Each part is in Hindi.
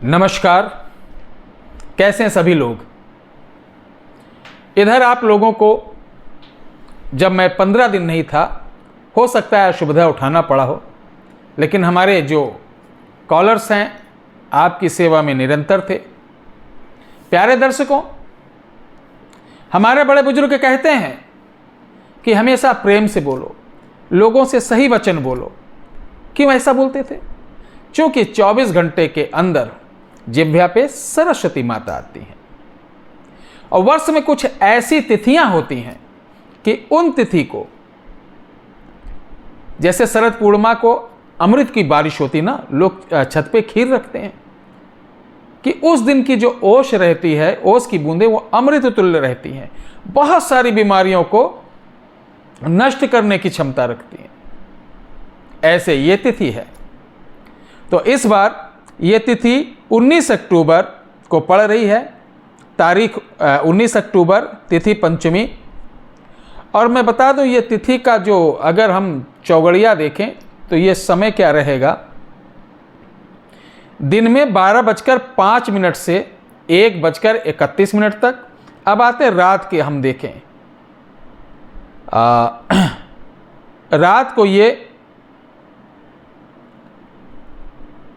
नमस्कार। कैसे हैं सभी लोग। इधर आप लोगों को जब मैं 15 दिन नहीं था, हो सकता है असुविधा उठाना पड़ा हो, लेकिन हमारे जो कॉलर्स हैं आपकी सेवा में निरंतर थे। प्यारे दर्शकों, हमारे बड़े बुजुर्ग कहते हैं कि हमेशा प्रेम से बोलो, लोगों से सही वचन बोलो। क्यों ऐसा बोलते थे? क्योंकि 24 घंटे के अंदर जिह्वा पे सरस्वती माता आती हैं और वर्ष में कुछ ऐसी तिथियां होती हैं कि उन तिथि को, जैसे शरद पूर्णिमा को अमृत की बारिश होती ना, लोग छत पे खीर रखते हैं कि उस दिन की जो ओस रहती है, ओस की बूंदें वो अमृत तुल्य रहती हैं, बहुत सारी बीमारियों को नष्ट करने की क्षमता रखती हैं। ऐसे ये तिथि है। तो इस बार ये तिथि 19 अक्टूबर को पड़ रही है। तारीख 19 अक्टूबर, तिथि पंचमी। और मैं बता दूं, ये तिथि का जो अगर हम चौगड़िया देखें तो ये समय क्या रहेगा, दिन में 12:05 से 1:31 तक। अब आते रात के हम देखें,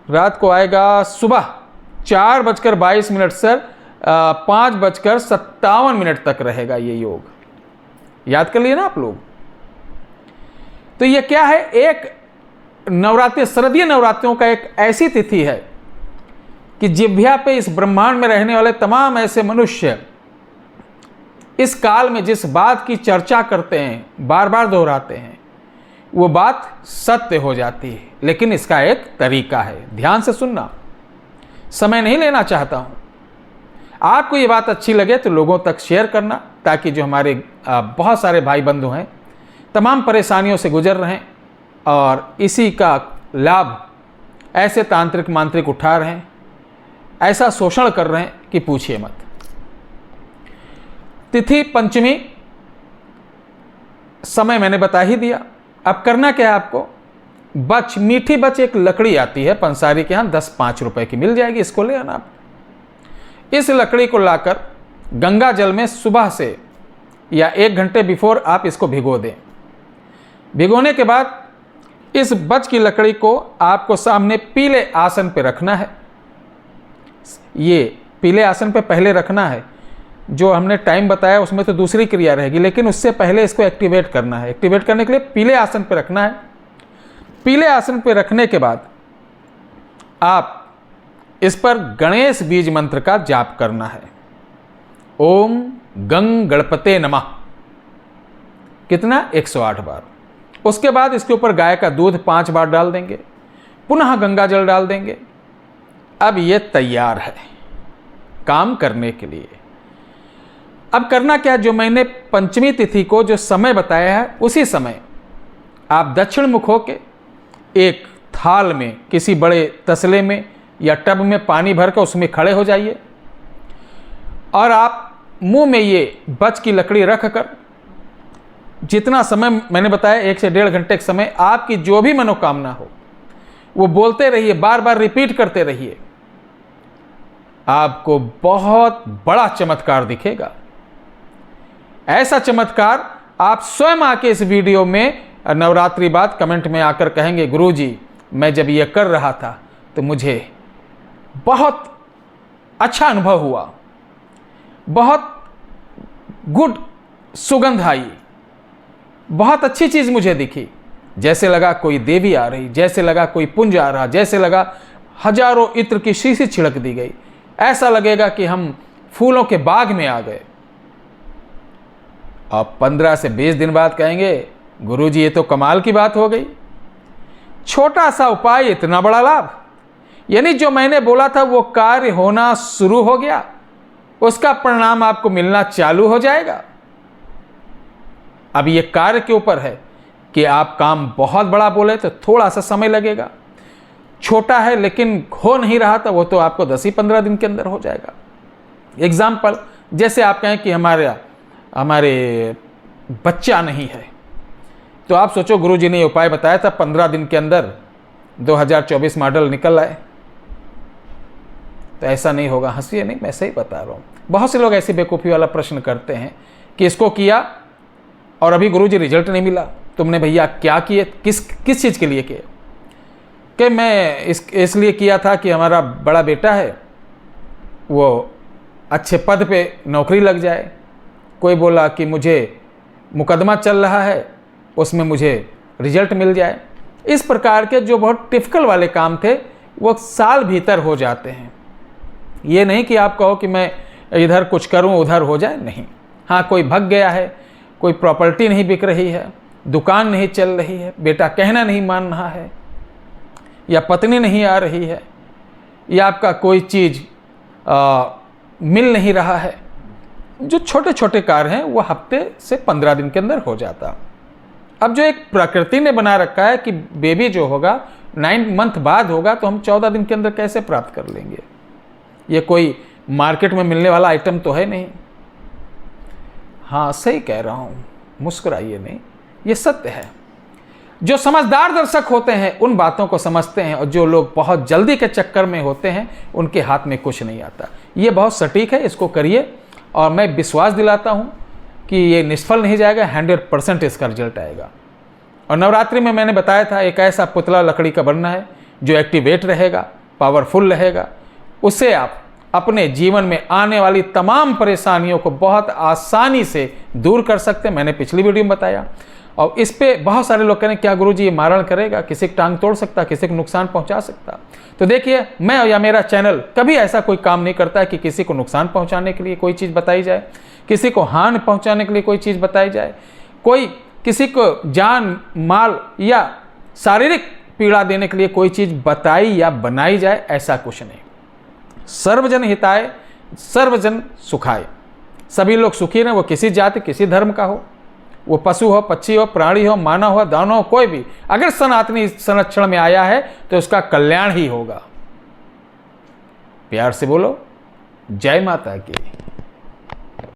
रात को आएगा सुबह 4:22 से 5:57 तक रहेगा ये योग। याद कर लिए ना आप लोग। तो ये क्या है, एक नवरात्रि, शरदीय नवरात्रियों का एक ऐसी तिथि है कि जिह्वा पे इस ब्रह्मांड में रहने वाले तमाम ऐसे मनुष्य इस काल में जिस बात की चर्चा करते हैं, बार बार दोहराते हैं, वो बात सत्य हो जाती है। लेकिन इसका एक तरीका है, ध्यान से सुनना। समय नहीं लेना चाहता हूं। आपको ये बात अच्छी लगे तो लोगों तक शेयर करना, ताकि जो हमारे बहुत सारे भाई बंधु हैं तमाम परेशानियों से गुजर रहे हैं और इसी का लाभ ऐसे तांत्रिक मांत्रिक उठा रहे हैं, ऐसा शोषण कर रहे हैं कि पूछिए मत। तिथि पंचमी, समय मैंने बता ही दिया। अब करना क्या है आपको, मीठी बच एक लकड़ी आती है पंसारी के यहाँ, 10-5 रुपए की मिल जाएगी, इसको ले आना आप। इस लकड़ी को लाकर गंगा जल में सुबह से या 1 घंटे बिफोर आप इसको भिगो दें। भिगोने के बाद इस बच की लकड़ी को आपको सामने पीले आसन पे रखना है। ये पीले आसन पे पहले रखना है। जो हमने टाइम बताया उसमें तो दूसरी क्रिया रहेगी, लेकिन उससे पहले इसको एक्टिवेट करना है। एक्टिवेट करने के लिए पीले आसन पे रखना है। पीले आसन पे रखने के बाद आप इस पर गणेश बीज मंत्र का जाप करना है। ओम गंग गणपते नमः, कितना? 108 बार। उसके बाद इसके ऊपर गाय का दूध 5 बार डाल देंगे, पुनः गंगा जल डाल देंगे। अब ये तैयार है काम करने के लिए। अब करना क्या, जो मैंने पंचमी तिथि को जो समय बताया है, उसी समय आप दक्षिण मुख होके एक थाल में, किसी बड़े तसले में या टब में पानी भरकर उसमें खड़े हो जाइए और आप मुंह में ये बच की लकड़ी रखकर जितना समय मैंने बताया, 1 से 1.5 घंटे के समय, आपकी जो भी मनोकामना हो वो बोलते रहिए, बार बार रिपीट करते रहिए। आपको बहुत बड़ा चमत्कार दिखेगा। ऐसा चमत्कार आप स्वयं आके इस वीडियो में नवरात्रि बाद कमेंट में आकर कहेंगे, गुरुजी मैं जब ये कर रहा था तो मुझे बहुत अच्छा अनुभव हुआ, बहुत गुड सुगंध आई, बहुत अच्छी चीज़ मुझे दिखी। जैसे लगा कोई देवी आ रही, जैसे लगा कोई पुंज आ रहा, जैसे लगा हजारों इत्र की शीशी छिड़क दी गई, ऐसा लगेगा कि हम फूलों के बाग में आ गए। अब 15 से 20 दिन बाद कहेंगे, गुरुजी ये तो कमाल की बात हो गई। छोटा सा उपाय, इतना बड़ा लाभ। यानी जो मैंने बोला था वो कार्य होना शुरू हो गया, उसका परिणाम आपको मिलना चालू हो जाएगा। अब ये कार्य के ऊपर है कि आप काम बहुत बड़ा बोले तो थोड़ा सा समय लगेगा। छोटा है लेकिन हो नहीं रहा था, वो तो आपको 10 ही 15 दिन के अंदर हो जाएगा। एग्जाम्पल, जैसे आप कहें कि हमारे बच्चा नहीं है, तो आप सोचो गुरुजी ने उपाय बताया था, 15 दिन के अंदर 2024 मॉडल निकल आए। तो ऐसा नहीं होगा। हंसिए नहीं, मैं सही बता रहा हूँ। बहुत से लोग ऐसी बेवकूफ़ी वाला प्रश्न करते हैं कि इसको किया और अभी गुरुजी रिजल्ट नहीं मिला। तुमने भैया क्या किए, किस चीज़ के लिए किए? कि मैं इसलिए किया था कि हमारा बड़ा बेटा है वो अच्छे पद पे नौकरी लग जाए। कोई बोला कि मुझे मुकदमा चल रहा है, उसमें मुझे रिजल्ट मिल जाए। इस प्रकार के जो बहुत टिपिकल वाले काम थे वो साल भीतर हो जाते हैं। ये नहीं कि आप कहो कि मैं इधर कुछ करूं उधर हो जाए, नहीं। हाँ, कोई भग गया है, कोई प्रॉपर्टी नहीं बिक रही है, दुकान नहीं चल रही है, बेटा कहना नहीं मान रहा है, या पत्नी नहीं आ रही है, या आपका कोई चीज़ मिल नहीं रहा है। जो छोटे छोटे कार्य हैं वो हफ्ते से 15 दिन के अंदर हो जाता। अब जो एक प्रकृति ने बना रखा है कि बेबी जो होगा 9 मंथ बाद होगा, तो हम 14 दिन के अंदर कैसे प्राप्त कर लेंगे? ये कोई मार्केट में मिलने वाला आइटम तो है नहीं। हाँ, सही कह रहा हूँ, मुस्कुराइए नहीं, ये सत्य है। जो समझदार दर्शक होते हैं उन बातों को समझते हैं, और जो लोग बहुत जल्दी के चक्कर में होते हैं उनके हाथ में कुछ नहीं आता। ये बहुत सटीक है, इसको करिए और मैं विश्वास दिलाता हूँ कि ये निष्फल नहीं जाएगा, 100% इसका रिजल्ट आएगा। और नवरात्रि में मैंने बताया था एक ऐसा पुतला लकड़ी का बनना है जो एक्टिवेट रहेगा, पावरफुल रहेगा। उससे आप अपने जीवन में आने वाली तमाम परेशानियों को बहुत आसानी से दूर कर सकते हैं। मैंने पिछली वीडियो में बताया। और इस पे बहुत सारे लोग कह रहे हैं क्या गुरुजी ये मारण करेगा, किसी की टांग तोड़ सकता, किसी को नुकसान पहुंचा सकता? तो देखिए, मैं या मेरा चैनल कभी ऐसा कोई काम नहीं करता है कि किसी को नुकसान पहुंचाने के लिए कोई चीज़ बताई जाए, किसी को हानि पहुंचाने के लिए कोई चीज़ बताई जाए, कोई किसी को जान माल या शारीरिक पीड़ा देने के लिए कोई चीज़ बताई या बनाई जाए, ऐसा कुछ नहीं। सर्वजन हिताय सर्वजन सुखाय। सभी लोग सुखी रहें, वो किसी जाति किसी धर्म का हो, वो पशु हो, पक्षी हो, प्राणी हो, मानव हो, दानव हो, कोई भी अगर सनातनी संरक्षण में आया है तो उसका कल्याण ही होगा। प्यार से बोलो, जय माता की।